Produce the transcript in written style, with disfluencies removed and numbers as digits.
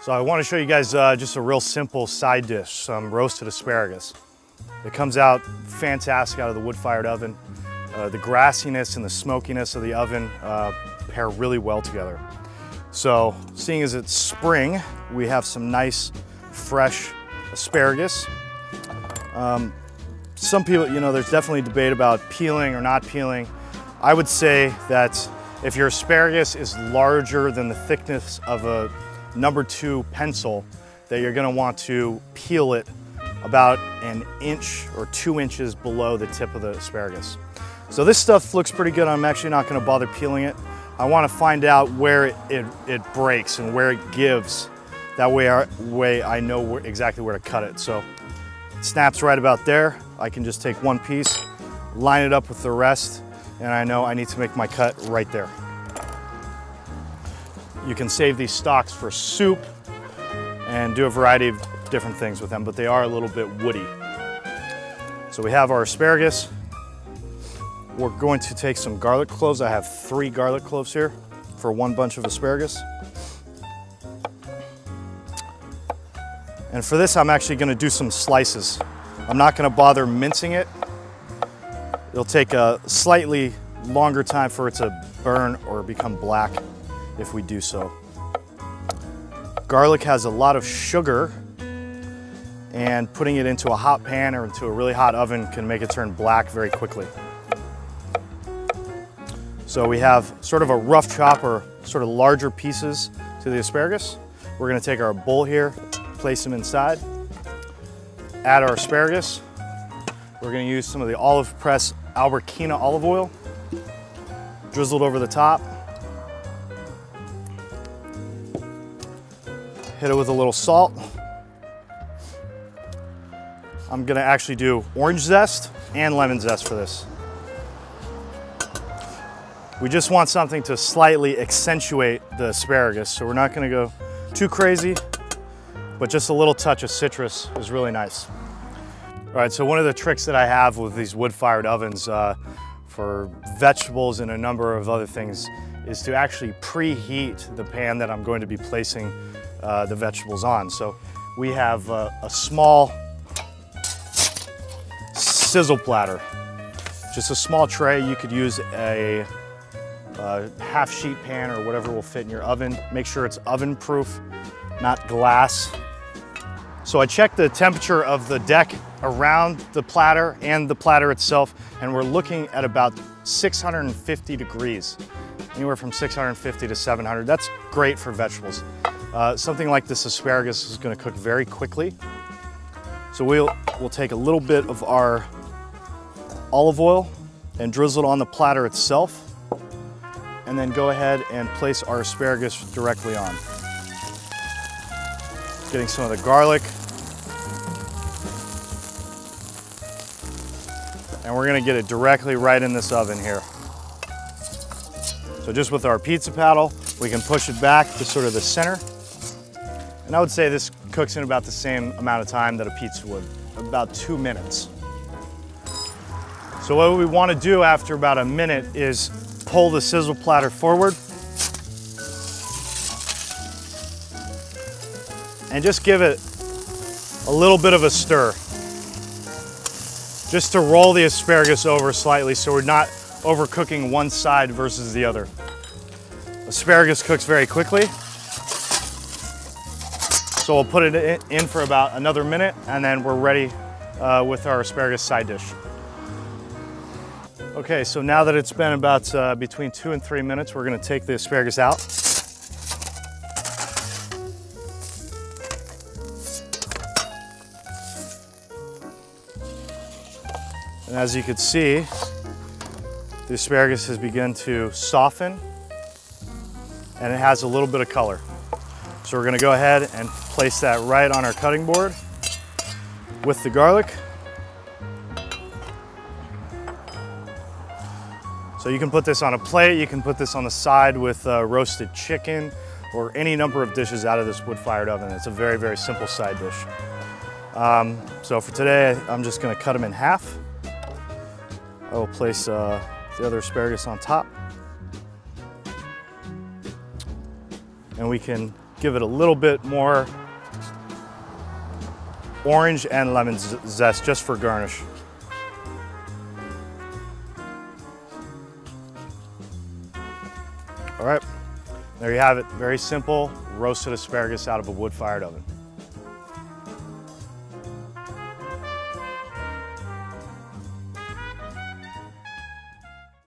So I want to show you guys just a real simple side dish, some roasted asparagus. It comes out fantastic out of the wood-fired oven. The grassiness and the smokiness of the oven pair really well together. So seeing as it's spring, we have some nice fresh asparagus. Some people, you know, there's definitely debate about peeling or not peeling. I would say that if your asparagus is larger than the thickness of a #2 pencil, that you're gonna want to peel it about an inch or 2 inches below the tip of the asparagus. So this stuff looks pretty good. I'm actually not gonna bother peeling it. I wanna find out where it breaks and where it gives. That way I know exactly where to cut it. So it snaps right about there. I can just take one piece, line it up with the rest, and I know I need to make my cut right there. You can save these stalks for soup and do a variety of different things with them, but they are a little bit woody. So we have our asparagus. We're going to take some garlic cloves. I have 3 garlic cloves here for 1 bunch of asparagus. And for this, I'm actually gonna do some slices. I'm not gonna bother mincing it. It'll take a slightly longer time for it to burn or become black if we do so. Garlic has a lot of sugar, and putting it into a hot pan or into a really hot oven can make it turn black very quickly. So we have sort of a rough chop or sort of larger pieces to the asparagus. We're gonna take our bowl here, place them inside, add our asparagus. We're gonna use some of the olive press Albertina olive oil, drizzled over the top. Hit it with a little salt. I'm gonna actually do orange zest and lemon zest for this. We just want something to slightly accentuate the asparagus, so we're not gonna go too crazy, but just a little touch of citrus is really nice. All right, so one of the tricks that I have with these wood-fired ovens for vegetables and a number of other things is to actually preheat the pan that I'm going to be placing the vegetables on. So we have a small sizzle platter, just a small tray. You could use a half sheet pan or whatever will fit in your oven. Make sure it's oven proof, not glass. So I checked the temperature of the deck around the platter and the platter itself, and we're looking at about 650 degrees, anywhere from 650 to 700. That's great for vegetables. Something like this asparagus is gonna cook very quickly. So we'll take a little bit of our olive oil and drizzle it on the platter itself, and then go ahead and place our asparagus directly on. Getting some of the garlic. And we're gonna get it directly right in this oven here. So just with our pizza paddle, we can push it back to sort of the center. And I would say this cooks in about the same amount of time that a pizza would, about 2 minutes. So what we want to do after about a minute is pull the sizzle platter forward and just give it a little bit of a stir, just to roll the asparagus over slightly so we're not overcooking one side versus the other. Asparagus cooks very quickly. So we'll put it in for about another minute, and then we're ready with our asparagus side dish. Okay, so now that it's been about between 2 and 3 minutes, we're gonna take the asparagus out. And as you can see, the asparagus has begun to soften, and it has a little bit of color. So we're gonna go ahead and place that right on our cutting board with the garlic. So you can put this on a plate, you can put this on the side with roasted chicken or any number of dishes out of this wood-fired oven. It's a very, very simple side dish. So for today, I'm just gonna cut them in half. I will place the other asparagus on top. And we can give it a little bit more orange and lemon zest just for garnish. All right, there you have it. Very simple roasted asparagus out of a wood-fired oven.